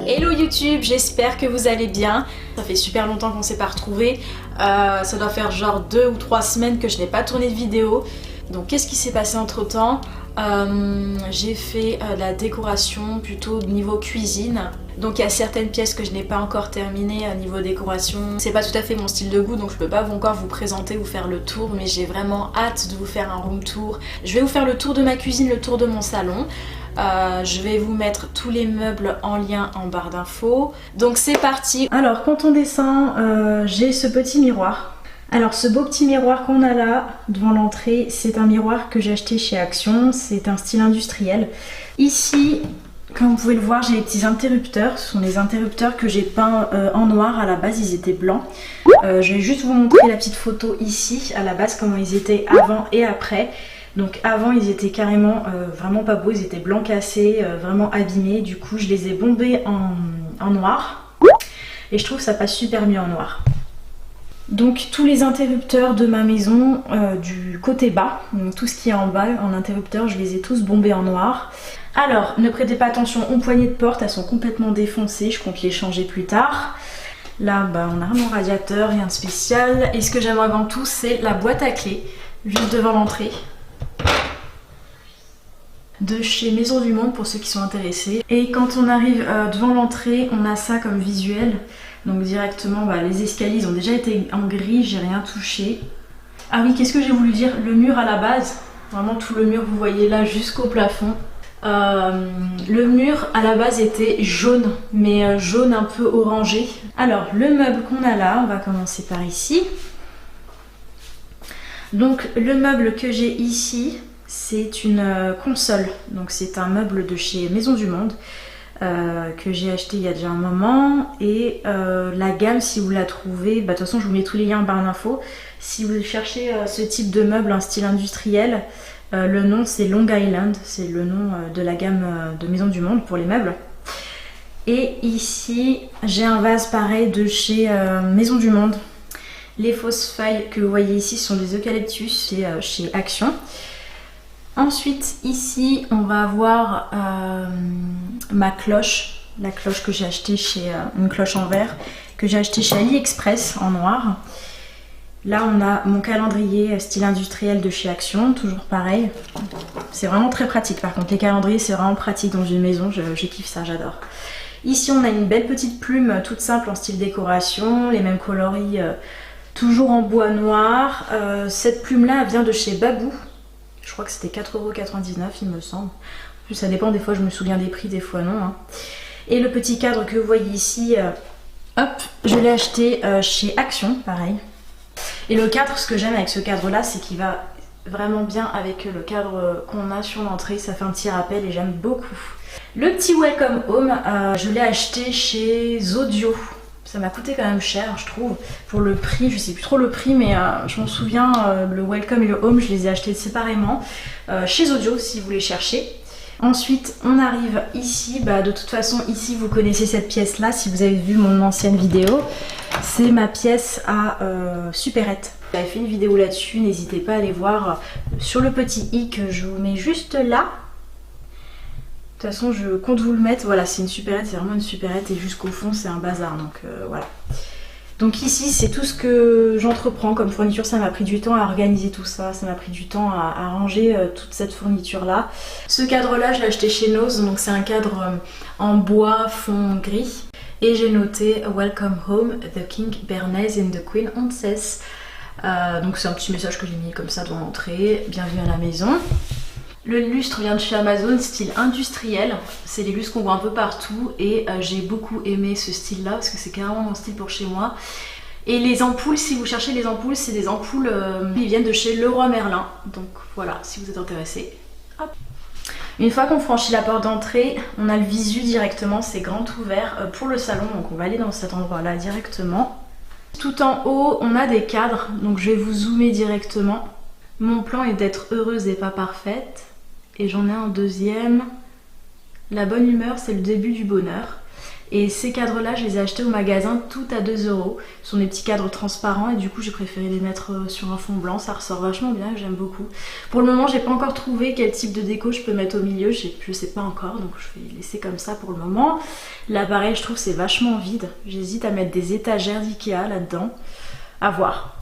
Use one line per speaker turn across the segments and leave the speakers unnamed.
Hello YouTube, j'espère que vous allez bien. Ça fait super longtemps qu'on s'est pas retrouvés. Ça doit faire genre 2 ou 3 semaines que je n'ai pas tourné de vidéo. Donc qu'est-ce qui s'est passé entre temps? J'ai fait de la décoration plutôt niveau cuisine. Donc il y a certaines pièces que je n'ai pas encore terminées niveau décoration. C'est pas tout à fait mon style de goût, donc je peux pas encore vous présenter, vous faire le tour, mais j'ai vraiment hâte de vous faire un room tour. Je vais vous faire le tour de ma cuisine, le tour de mon salon. Je vais vous mettre tous les meubles en lien en barre d'infos. Donc c'est parti. Alors quand on descend, j'ai ce petit miroir. Alors ce beau petit miroir qu'on a là devant l'entrée, c'est un miroir que j'ai acheté chez Action. C'est un style industriel. Ici, comme vous pouvez le voir, j'ai les petits interrupteurs. Ce sont les interrupteurs que j'ai peints en noir. À la base, ils étaient blancs. Je vais juste vous montrer la petite photo ici, à la base, comment ils étaient avant et après. Donc avant ils étaient carrément vraiment pas beaux, ils étaient blancs cassés, vraiment abîmés. Du coup je les ai bombés en noir et je trouve que ça passe super mieux en noir. Donc tous les interrupteurs de ma maison du côté bas, donc tout ce qui est en bas en interrupteur, je les ai tous bombés en noir. Alors ne prêtez pas attention aux poignées de porte, elles sont complètement défoncées, je compte les changer plus tard. Là bah, on a mon radiateur, rien de spécial. Et ce que j'aime avant tout c'est la boîte à clés, juste devant l'entrée. De chez Maison du Monde pour ceux qui sont intéressés. Et quand on arrive devant l'entrée, on a ça comme visuel. Donc directement, bah, les escaliers ils ont déjà été en gris, j'ai rien touché. Ah oui, qu'est-ce que j'ai voulu dire? Le mur à la base, vraiment tout le mur, vous voyez là jusqu'au plafond. Le mur à la base était jaune, mais jaune un peu orangé. Alors le meuble qu'on a là, on va commencer par ici. Donc le meuble que j'ai ici, c'est une console, donc c'est un meuble de chez Maison du Monde que j'ai acheté il y a déjà un moment. Et la gamme, si vous la trouvez, bah, de toute façon je vous mets tous les liens en barre d'infos. Si vous cherchez ce type de meuble, un style industriel, le nom c'est Long Island, c'est le nom de la gamme de Maison du Monde pour les meubles. Et ici j'ai un vase pareil de chez Maison du Monde. Les fausses feuilles que vous voyez ici sont des eucalyptus, c'est chez Action. Ensuite ici on va avoir ma cloche, la cloche que j'ai achetée chez une cloche en verre que j'ai achetée chez AliExpress en noir. Là on a mon calendrier style industriel de chez Action, toujours pareil. C'est vraiment très pratique, par contre les calendriers c'est vraiment pratique dans une maison, je kiffe ça, j'adore. Ici on a une belle petite plume toute simple en style décoration, les mêmes coloris toujours en bois noir. Cette plume là elle vient de chez Babou. Je crois que c'était 4,99 € il me semble. En plus ça dépend, des fois je me souviens des prix, des fois non. Hein. Et le petit cadre que vous voyez ici, hop, je l'ai acheté chez Action, pareil. Et le cadre, ce que j'aime avec ce cadre là, c'est qu'il va vraiment bien avec le cadre qu'on a sur l'entrée. Ça fait un petit rappel et j'aime beaucoup. Le petit Welcome Home, je l'ai acheté chez Zodio. Ça m'a coûté quand même cher, je trouve, pour le prix. Je sais plus trop le prix, mais je m'en souviens, le Welcome et le Home, je les ai achetés séparément chez Zodio si vous les cherchez. Ensuite, on arrive ici. Bah, de toute façon, ici, vous connaissez cette pièce-là. Si vous avez vu mon ancienne vidéo, c'est ma pièce à supérette. J'avais fait une vidéo là-dessus, n'hésitez pas à aller voir sur le petit i que je vous mets juste là. De toute façon je compte vous le mettre, voilà c'est une supérette, c'est vraiment une supérette et jusqu'au fond c'est un bazar, donc voilà. Donc ici c'est tout ce que j'entreprends comme fourniture, ça m'a pris du temps à organiser tout ça, ça m'a pris du temps à ranger toute cette fourniture là. Ce cadre là je l'ai acheté chez Nose, donc c'est un cadre en bois fond gris. Et j'ai noté Welcome Home, the King Bernays and the Queen Princess. Donc c'est un petit message que j'ai mis comme ça devant l'entrée, bienvenue à la maison. Le lustre vient de chez Amazon, style industriel. C'est les lustres qu'on voit un peu partout et j'ai beaucoup aimé ce style là parce que c'est carrément mon style pour chez moi. Et les ampoules, si vous cherchez les ampoules, c'est des ampoules qui viennent de chez Leroy Merlin. Donc voilà, si vous êtes intéressé. Hop. Une fois qu'on franchit la porte d'entrée, on a le visu directement, c'est grand ouvert pour le salon. Donc on va aller dans cet endroit là directement. Tout en haut, on a des cadres, donc je vais vous zoomer directement. Mon plan est d'être heureuse et pas parfaite. Et j'en ai un deuxième. La bonne humeur, c'est le début du bonheur. Et ces cadres là je les ai achetés au magasin tout à 2 euros. Ce sont des petits cadres transparents et du coup j'ai préféré les mettre sur un fond blanc, ça ressort vachement bien, j'aime beaucoup. Pour le moment j'ai pas encore trouvé quel type de déco je peux mettre au milieu, je sais pas encore, donc je vais laisser comme ça pour le moment. Là pareil je trouve c'est vachement vide, j'hésite à mettre des étagères d'Ikea là-dedans, à voir.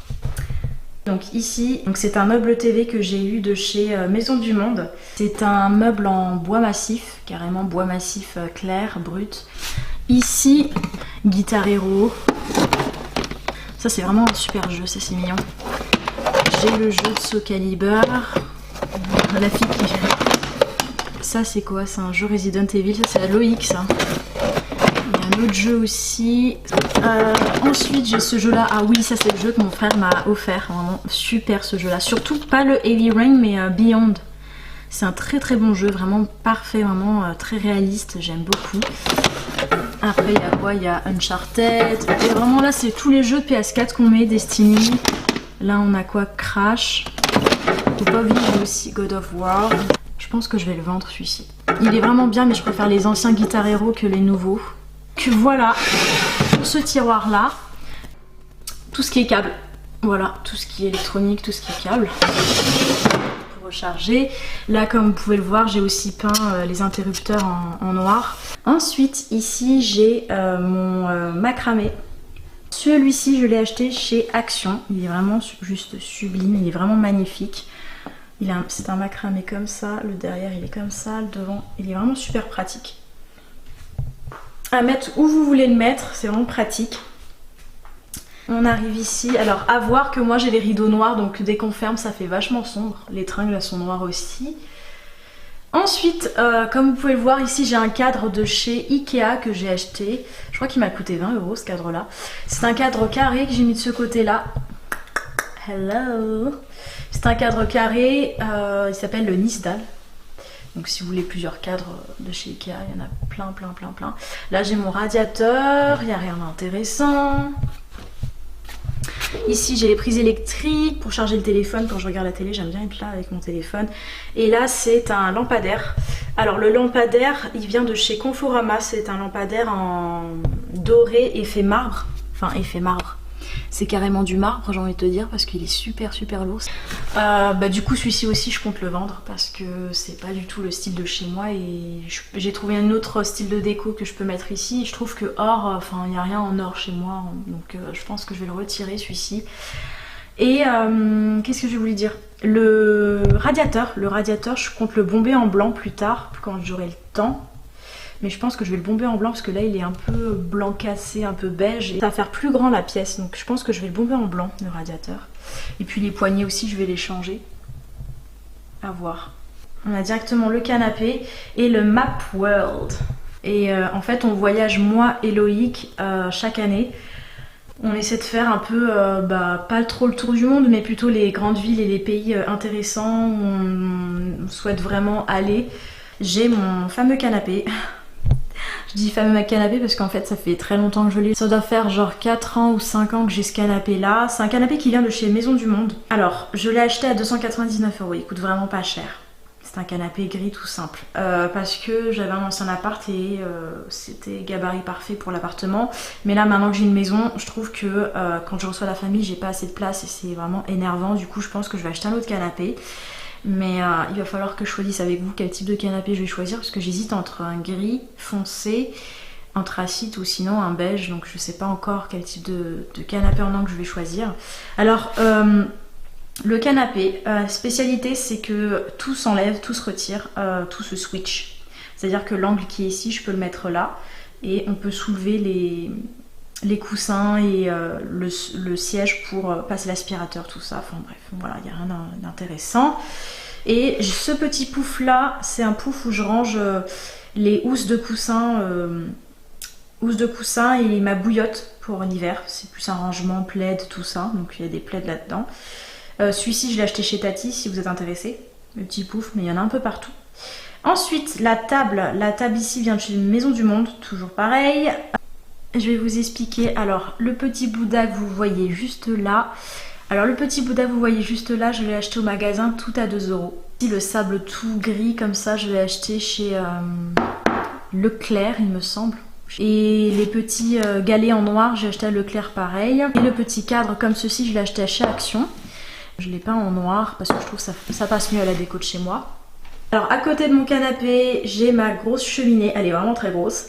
Donc ici, c'est un meuble TV que j'ai eu de chez Maison du Monde. C'est un meuble en bois massif, carrément bois massif clair, brut. Ici, Guitar Hero. Ça c'est vraiment un super jeu, ça c'est mignon. J'ai le jeu de Soul Calibur. La fille qui... Ça c'est quoi? C'est un jeu Resident Evil, ça c'est à Loïc ça. Il y a un autre jeu aussi. Ensuite j'ai ce jeu là, ah oui ça c'est le jeu que mon frère m'a offert, vraiment super ce jeu là. Surtout pas le Heavy Rain mais Beyond. C'est un très très bon jeu, vraiment parfait, vraiment très réaliste, j'aime beaucoup. Après il y a quoi? Il y a Uncharted. Et vraiment là c'est tous les jeux de PS4 qu'on met, Destiny. Là on a quoi? Crash. Faut pas oublier j'ai aussi God of War. Je pense que je vais le vendre celui-ci. Il est vraiment bien mais je préfère les anciens Guitar Hero que les nouveaux. Que voilà, pour ce tiroir là, tout ce qui est câble. Voilà, tout ce qui est électronique, tout ce qui est câble. Pour recharger. Là comme vous pouvez le voir j'ai aussi peint les interrupteurs en noir. Ensuite ici j'ai mon macramé. Celui-ci je l'ai acheté chez Action. Il est vraiment juste sublime, il est vraiment magnifique. C'est un macramé comme ça, le derrière il est comme ça, le devant il est vraiment super pratique. À mettre où vous voulez le mettre, c'est vraiment pratique. On arrive ici, alors à voir que moi j'ai les rideaux noirs donc dès qu'on ferme ça fait vachement sombre, les tringles elles sont noires aussi. Ensuite comme vous pouvez le voir ici j'ai un cadre de chez Ikea que j'ai acheté, je crois qu'il m'a coûté 20 euros ce cadre là. C'est un cadre carré que j'ai mis de ce côté là. Hello. C'est un cadre carré, il s'appelle le Nisdal. Donc si vous voulez plusieurs cadres de chez Ikea, il y en a plein. Là j'ai mon radiateur, il n'y a rien d'intéressant. Ici j'ai les prises électriques pour charger le téléphone quand je regarde la télé, j'aime bien être là avec mon téléphone. Et là c'est un lampadaire. Alors le lampadaire il vient de chez Conforama, c'est un lampadaire en doré effet marbre. Enfin effet marbre. C'est carrément du marbre j'ai envie de te dire parce qu'il est super lourd. Du coup celui-ci aussi je compte le vendre parce que c'est pas du tout le style de chez moi et j'ai trouvé un autre style de déco que je peux mettre ici. Je trouve que or, enfin il n'y a rien en or chez moi donc je pense que je vais le retirer celui-ci. Et qu'est-ce que je voulais dire? Le radiateur je compte le bomber en blanc plus tard quand j'aurai le temps. Mais je pense que je vais le bomber en blanc parce que là il est un peu blanc cassé, un peu beige. Et ça va faire plus grand la pièce. Donc je pense que je vais le bomber en blanc, le radiateur. Et puis les poignées aussi, je vais les changer. À voir. On a directement le canapé et le Map World. Et en fait on voyage moi et Loïc chaque année. On essaie de faire un peu, pas trop le tour du monde, mais plutôt les grandes villes et les pays intéressants où on souhaite vraiment aller. J'ai mon fameux canapé. Je dis fameux canapé parce qu'en fait ça fait très longtemps que je l'ai. Ça doit faire genre 4 ans ou 5 ans que j'ai ce canapé là. C'est un canapé qui vient de chez Maison du Monde. Alors je l'ai acheté à 299 euros, il coûte vraiment pas cher. C'est un canapé gris tout simple. Parce que j'avais un ancien appart et c'était gabarit parfait pour l'appartement. Mais là maintenant que j'ai une maison, je trouve que quand je reçois la famille j'ai pas assez de place et c'est vraiment énervant. Du coup je pense que je vais acheter un autre canapé. Mais il va falloir que je choisisse avec vous quel type de canapé je vais choisir parce que j'hésite entre un gris foncé, anthracite ou sinon un beige. Donc je sais pas encore quel type de canapé en angle je vais choisir. Alors le canapé, spécialité c'est que tout s'enlève, tout se retire, tout se switch. C'est-à-dire que l'angle qui est ici je peux le mettre là et on peut soulever les coussins et le siège pour passer l'aspirateur, tout ça. Enfin bref, voilà, il n'y a rien d'intéressant. Et ce petit pouf là, c'est un pouf où je range les housses de coussins et ma bouillotte pour l'hiver. C'est plus un rangement plaid, tout ça. Donc il y a des plaids là-dedans. Celui-ci, je l'ai acheté chez Tati si vous êtes intéressé. Le petit pouf, mais il y en a un peu partout. Ensuite, la table ici vient de chez Maison du Monde, toujours pareil. Je vais vous expliquer. Alors le petit Bouddha que vous voyez juste là. Alors le petit Bouddha que vous voyez juste là, je l'ai acheté au magasin tout à 2 euros. Le sable tout gris comme ça, je l'ai acheté chez Leclerc il me semble. Et les petits galets en noir, j'ai acheté à Leclerc pareil. Et le petit cadre comme ceci, je l'ai acheté chez Action. Je l'ai peint en noir parce que je trouve que ça passe mieux à la déco de chez moi. Alors à côté de mon canapé, j'ai ma grosse cheminée, elle est vraiment très grosse.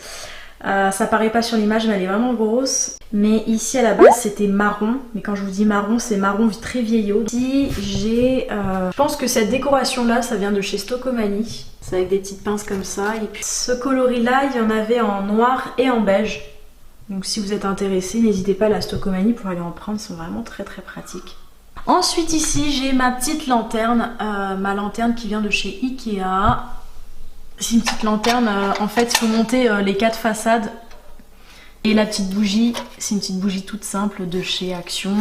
Ça paraît pas sur l'image mais elle est vraiment grosse. Mais ici à la base c'était marron, mais quand je vous dis marron c'est marron très vieillot. Ici j'ai, je pense que cette décoration là ça vient de chez Stocomanie. C'est avec des petites pinces comme ça. Et puis ce coloris là il y en avait en noir et en beige. Donc si vous êtes intéressé n'hésitez pas à la Stocomanie pour aller en prendre, ils sont vraiment très pratiques. Ensuite ici j'ai ma petite lanterne, ma lanterne qui vient de chez Ikea. C'est une petite lanterne, en fait il faut monter les 4 façades. Et la petite bougie, c'est une petite bougie toute simple de chez Action.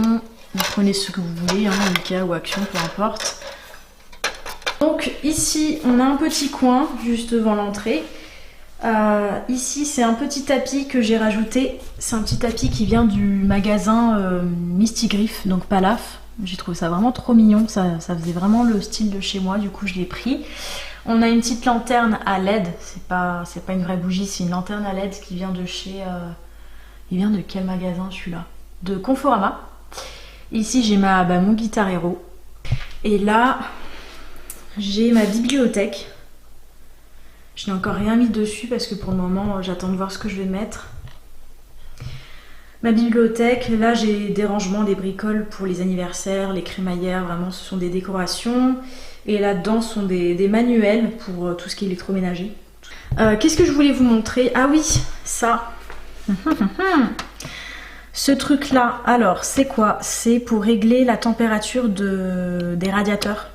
Vous prenez ce que vous voulez, hein, Ikea ou Action, peu importe. Donc ici on a un petit coin juste devant l'entrée. Ici c'est un petit tapis que j'ai rajouté. C'est un petit tapis qui vient du magasin Mistigriff, donc Palaf. J'ai trouvé ça vraiment trop mignon, ça faisait vraiment le style de chez moi, du coup je l'ai pris. On a une petite lanterne à LED, c'est pas une vraie bougie, c'est une lanterne à LED qui vient de chez... il vient de quel magasin celui-là? De Conforama. Ici j'ai mon Guitar Hero. Et là, j'ai ma bibliothèque. Je n'ai encore rien mis dessus parce que pour le moment j'attends de voir ce que je vais mettre. Ma bibliothèque, là j'ai des rangements, des bricoles pour les anniversaires, les crémaillères, vraiment ce sont des décorations. Et là-dedans ce sont des manuels pour tout ce qui est électroménager. Qu'est-ce que je voulais vous montrer? Ah oui, ça. Ce truc là, alors c'est quoi? C'est pour régler la température des radiateurs.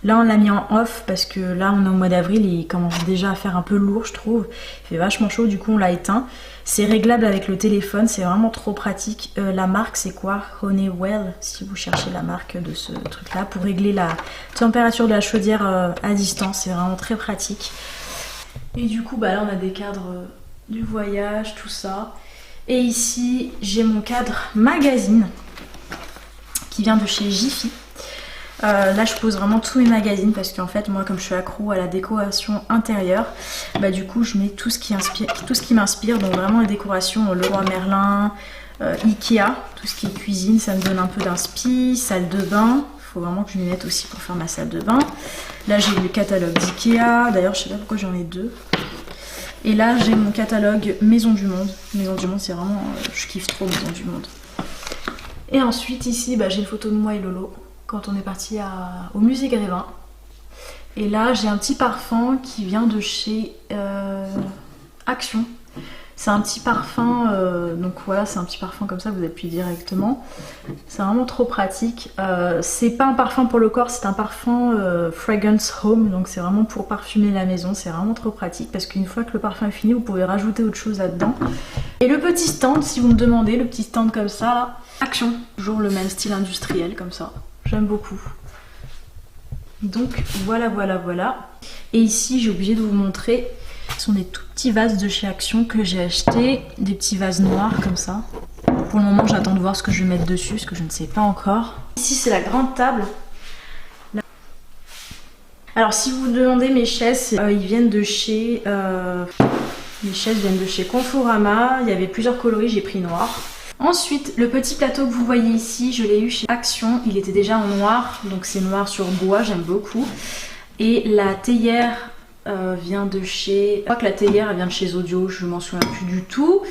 Là on l'a mis en off parce que là on est au mois d'avril et il commence déjà à faire un peu lourd je trouve. Il fait vachement chaud, du coup on l'a éteint. C'est réglable avec le téléphone, c'est vraiment trop pratique. La marque c'est quoi? Honeywell, si vous cherchez la marque de ce truc là. Pour régler la température de la chaudière à distance, c'est vraiment très pratique. Et du coup là on a des cadres du voyage, tout ça. Et ici j'ai mon cadre magazine qui vient de chez Jiffy. Là je pose vraiment tous mes magazines parce qu'en fait moi comme je suis accro à la décoration intérieure, du coup je mets tout ce qui m'inspire, donc vraiment les décorations Leroy Merlin, Ikea, tout ce qui est cuisine, ça me donne un peu d'inspi, salle de bain, il faut vraiment que je m'y mette aussi pour faire ma salle de bain. Là j'ai le catalogue d'Ikea, d'ailleurs je sais pas pourquoi j'en ai deux. Et là j'ai mon catalogue Maison du Monde. Maison du Monde c'est vraiment, je kiffe trop Maison du Monde. Et ensuite ici j'ai une photo de moi et Lolo quand on est parti au musée Grévin. Et là j'ai un petit parfum qui vient de chez Action. C'est un petit parfum, donc voilà, c'est un petit parfum comme ça que vous appuyez directement. C'est vraiment trop pratique. C'est pas un parfum pour le corps, c'est un parfum Fragrance Home, donc c'est vraiment pour parfumer la maison. C'est vraiment trop pratique parce qu'une fois que le parfum est fini, vous pouvez rajouter autre chose là-dedans. Et le petit stand, si vous me demandez, le petit stand comme ça, là, Action. Toujours le même style industriel comme ça. J'aime beaucoup. Donc voilà. Et ici j'ai oublié de vous montrer, ce sont des tout petits vases de chez Action que j'ai acheté. Des petits vases noirs comme ça. Pour le moment j'attends de voir ce que je vais mettre dessus, ce que je ne sais pas encore. Ici c'est la grande table. Alors si vous vous demandez mes chaises, ils viennent de chez... les chaises viennent de chez Conforama. Il y avait plusieurs coloris, j'ai pris noir. Ensuite, le petit plateau que vous voyez ici, je l'ai eu chez Action. Il était déjà en noir, donc c'est noir sur bois, j'aime beaucoup. Et la théière vient de chez... Je crois que la théière elle vient de chez Audio, je m'en souviens plus du tout.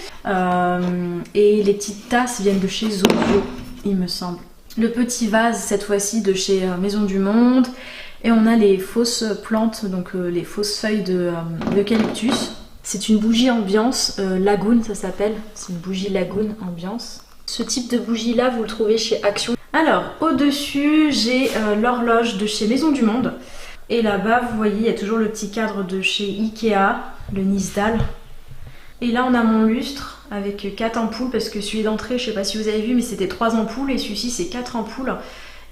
Et les petites tasses viennent de chez Audio, il me semble. Le petit vase, cette fois-ci, de chez Maison du Monde. Et on a les fausses plantes, donc les fausses feuilles d'eucalyptus. C'est une bougie ambiance, Lagoon ça s'appelle, c'est une bougie Lagoon ambiance. Ce type de bougie là vous le trouvez chez Action. Alors au-dessus j'ai l'horloge de chez Maison du Monde. Et là-bas vous voyez il y a toujours le petit cadre de chez Ikea, le Nisdal. Et là on a mon lustre avec 4 ampoules parce que celui d'entrée je sais pas si vous avez vu mais c'était 3 ampoules et celui-ci c'est 4 ampoules.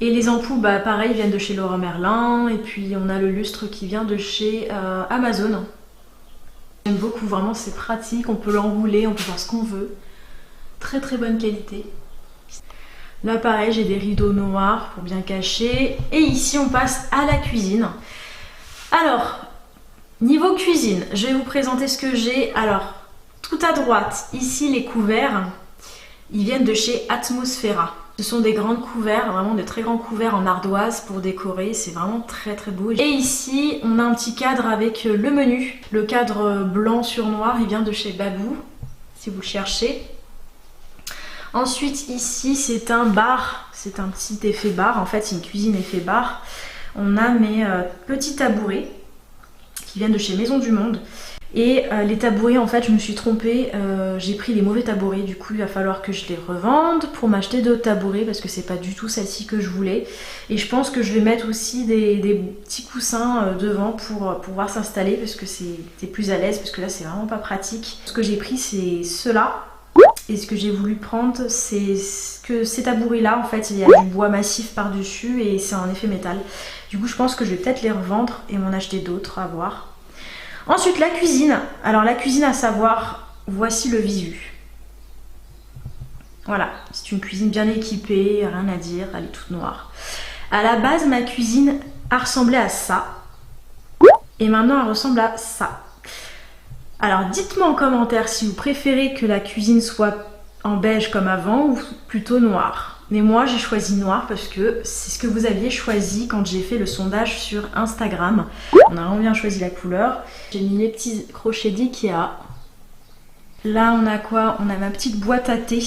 Et les ampoules pareil viennent de chez Leroy Merlin et puis on a le lustre qui vient de chez Amazon. J'aime beaucoup, vraiment c'est pratique, on peut l'enrouler, on peut faire ce qu'on veut. Très bonne qualité. Là pareil j'ai des rideaux noirs pour bien cacher. Et ici on passe à la cuisine. Alors, niveau cuisine, je vais vous présenter ce que j'ai. Alors, Tout à droite, ici les couverts, ils viennent de chez Atmosfera. Ce sont des grands couverts, vraiment de très grands couverts en ardoise pour décorer, c'est vraiment très très beau. Et ici, on a un petit cadre avec le menu. Le cadre blanc sur noir, il vient de chez Babou, si vous le cherchez. Ensuite, ici, c'est un bar, c'est un petit effet bar, en fait, c'est une cuisine effet bar. On a mes petits tabourets qui viennent de chez Maison du Monde. Et les tabourets, en fait, je me suis trompée, j'ai pris les mauvais tabourets, du coup il va falloir que je les revende pour m'acheter d'autres tabourets parce que c'est pas du tout celle-ci que je voulais. Et je pense que je vais mettre aussi des petits coussins devant pour pouvoir s'installer parce que c'est plus à l'aise, parce que là c'est vraiment pas pratique. Ce que j'ai pris c'est ceux-là, et ce que j'ai voulu prendre c'est que ces tabourets-là, en fait il y a du bois massif par-dessus et c'est en effet métal. Du coup je pense que je vais peut-être les revendre et m'en acheter d'autres, à voir. Ensuite la cuisine, alors la cuisine à savoir, voici le visu. Voilà, c'est une cuisine bien équipée, rien à dire, elle est toute noire. À la base ma cuisine a ressemblé à ça, et maintenant elle ressemble à ça. Alors dites-moi en commentaire si vous préférez que la cuisine soit en beige comme avant ou plutôt noire. Mais moi j'ai choisi noir parce que c'est ce que vous aviez choisi quand j'ai fait le sondage sur Instagram. On a vraiment bien choisi la couleur. J'ai mis les petits crochets d'Ikea. Là on a quoi? On a ma petite boîte à thé.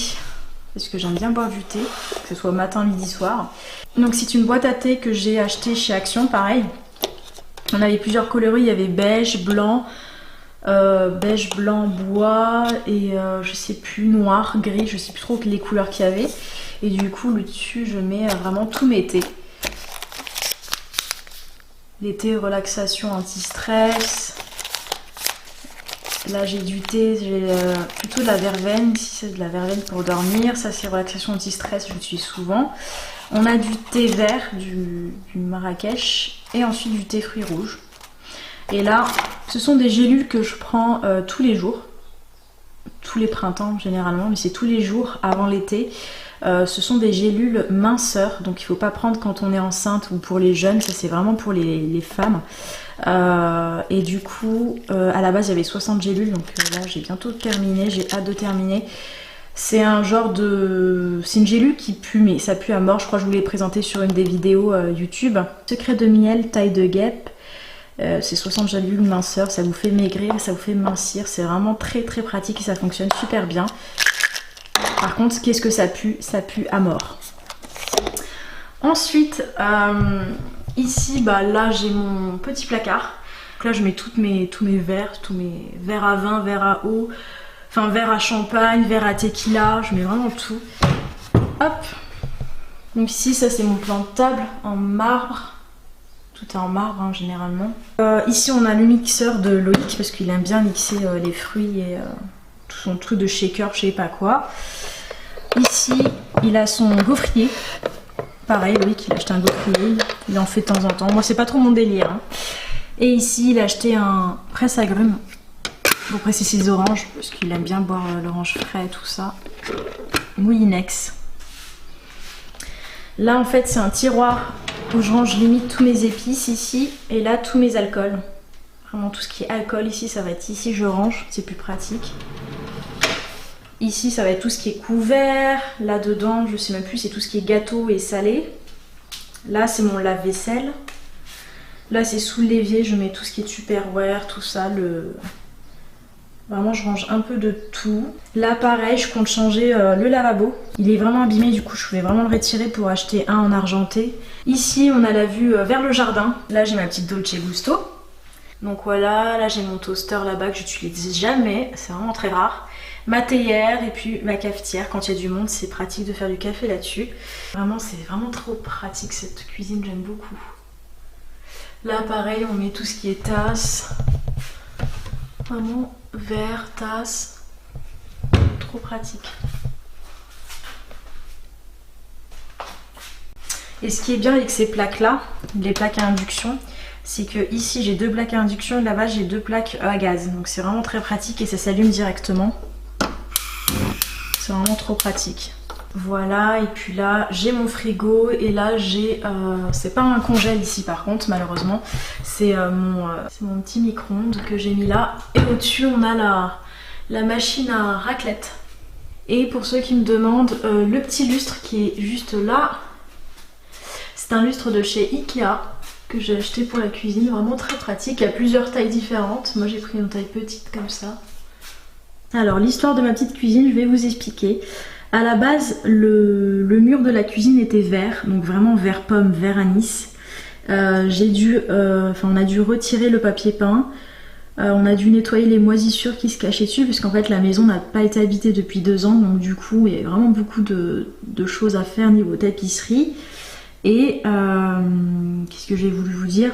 Parce que j'aime bien boire du thé, que ce soit matin, midi, soir. Donc c'est une boîte à thé que j'ai achetée chez Action, pareil. On avait plusieurs coloris, il y avait beige, blanc, bois et je sais plus, noir, gris, je sais plus trop les couleurs qu'il y avait. Et du coup le dessus je mets vraiment tous mes thés. Les thés relaxation anti-stress. Là j'ai du thé, j'ai plutôt de la verveine, ici c'est de la verveine pour dormir, ça c'est relaxation anti-stress, je l'utilise souvent. On a du thé vert, du Marrakech, et ensuite du thé fruits rouges. Et là, ce sont des gélules que je prends tous les jours, tous les printemps généralement, mais c'est tous les jours avant l'été. Ce sont des gélules minceurs, donc il ne faut pas prendre quand on est enceinte ou pour les jeunes, ça c'est vraiment pour les femmes. Et du coup, à la base il y avait 60 gélules, donc là j'ai bientôt terminé, j'ai hâte de terminer. C'est un genre de... c'est une gélule qui pue, mais ça pue à mort, je crois que je vous l'ai présenté sur une des vidéos YouTube. Secret de miel, taille de guêpe. C'est 60 gélules minceurs, ça vous fait maigrir, ça vous fait mincir, c'est vraiment très très pratique et ça fonctionne super bien. Par contre, qu'est-ce que ça pue? Ça pue à mort. Ensuite, ici, bah, là j'ai mon petit placard. Donc là je mets tous mes verres, tous mes verres à vin, verres à eau, enfin verres à champagne, verres à tequila, je mets vraiment tout. Hop. Donc ici, ça c'est mon plan de table en marbre. Tout est en marbre hein, généralement. Ici on a le mixeur de Loïc parce qu'il aime bien mixer les fruits et tout son truc de shaker, je sais pas quoi. Ici il a son gaufrier. Pareil, Loïc il a acheté un gaufrier, il en fait de temps en temps. Moi c'est pas trop mon délire. Hein. Et ici il a acheté un presse-agrumes pour presser ses oranges parce qu'il aime bien boire l'orange frais et tout ça. Moulinex. Là en fait c'est un tiroir où je range limite tous mes épices ici et là tous mes alcools. Vraiment tout ce qui est alcool ici ça va être ici, je range, c'est plus pratique. Ici ça va être tout ce qui est couvert, là dedans je sais même plus, c'est tout ce qui est gâteau et salé. Là c'est mon lave-vaisselle. Là c'est sous l'évier, je mets tout ce qui est Tupperware, tout ça, vraiment je range un peu de tout. Là pareil, je compte changer le lavabo. Il est vraiment abîmé, du coup je voulais vraiment le retirer pour acheter un en argenté. Ici on a la vue vers le jardin. Là j'ai ma petite Dolce Gusto. Donc voilà, là j'ai mon toaster là-bas que j'utilise jamais, c'est vraiment très rare. Ma théière et puis ma cafetière. Quand il y a du monde c'est pratique de faire du café là-dessus. Vraiment c'est vraiment trop pratique cette cuisine, j'aime beaucoup. Là pareil on met tout ce qui est tasse. Vraiment verre, tasse, trop pratique. Et ce qui est bien avec ces plaques là, les plaques à induction, c'est que ici j'ai 2 plaques à induction et là-bas j'ai 2 plaques à gaz. Donc c'est vraiment très pratique et ça s'allume directement. C'est vraiment trop pratique. Voilà, et puis là j'ai mon frigo et là j'ai, c'est pas un congèle ici par contre malheureusement, c'est mon petit micro-ondes que j'ai mis là. Et au-dessus on a la machine à raclette. Et pour ceux qui me demandent, le petit lustre qui est juste là, c'est un lustre de chez Ikea que j'ai acheté pour la cuisine, vraiment très pratique. Il y a plusieurs tailles différentes, moi j'ai pris une taille petite comme ça. Alors l'histoire de ma petite cuisine, je vais vous expliquer. À la base, le mur de la cuisine était vert, donc vraiment vert pomme, vert anis. On a dû retirer le papier peint. On a dû nettoyer les moisissures qui se cachaient dessus, puisqu'en fait la maison n'a pas été habitée depuis 2 ans, donc du coup il y a vraiment beaucoup de choses à faire niveau tapisserie. Et qu'est-ce que j'ai voulu vous dire?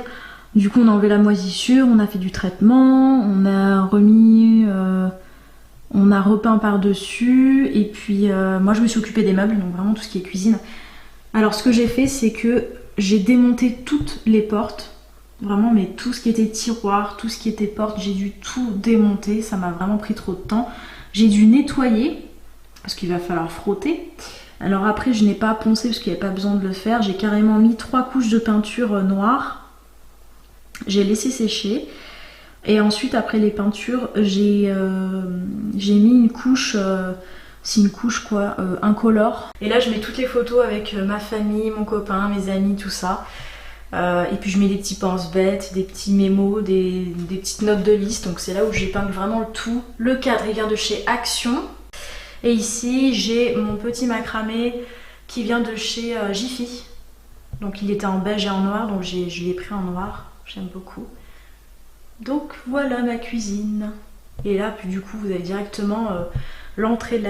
Du coup on a enlevé la moisissure, on a fait du traitement, on a remis... on a repeint par-dessus, et puis moi je me suis occupée des meubles, donc vraiment tout ce qui est cuisine. Alors ce que j'ai fait, c'est que j'ai démonté toutes les portes, vraiment, mais tout ce qui était tiroir, tout ce qui était porte, j'ai dû tout démonter, ça m'a vraiment pris trop de temps. J'ai dû nettoyer, parce qu'il va falloir frotter. Alors après je n'ai pas poncé parce qu'il n'y avait pas besoin de le faire, j'ai carrément mis 3 couches de peinture noire, j'ai laissé sécher. Et ensuite, après les peintures, j'ai mis une couche, c'est une couche quoi, incolore. Et là, je mets toutes les photos avec ma famille, mon copain, mes amis, tout ça. Et puis je mets des petits pense-bêtes, des petits mémos, des petites notes de liste. Donc c'est là où j'épingle vraiment le tout. Le cadre, il vient de chez Action. Et ici, j'ai mon petit macramé qui vient de chez Jiffy. Donc il était en beige et en noir, donc je l'ai pris en noir. J'aime beaucoup. Donc voilà ma cuisine. Et là du coup vous avez directement l'entrée,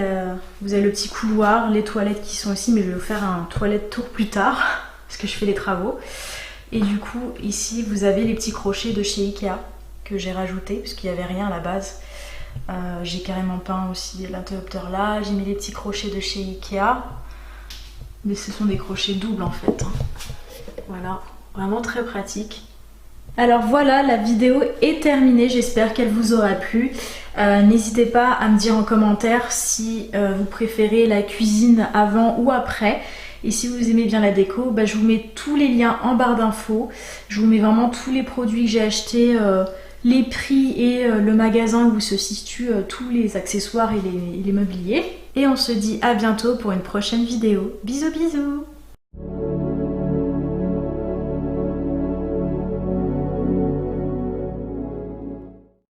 vous avez le petit couloir, les toilettes qui sont ici, mais je vais vous faire un toilette tour plus tard parce que je fais les travaux. Et du coup ici vous avez les petits crochets de chez Ikea que j'ai rajouté parce qu'il n'y avait rien à la base. J'ai carrément peint aussi l'interrupteur là, j'ai mis les petits crochets de chez Ikea. Mais ce sont des crochets doubles en fait. Voilà, vraiment très pratique. Alors voilà, la vidéo est terminée, j'espère qu'elle vous aura plu. N'hésitez pas à me dire en commentaire si vous préférez la cuisine avant ou après. Et si vous aimez bien la déco, je vous mets tous les liens en barre d'infos. Je vous mets vraiment tous les produits que j'ai achetés, les prix et le magasin où se situent tous les accessoires et les meubliers. Et on se dit à bientôt pour une prochaine vidéo. Bisous bisous!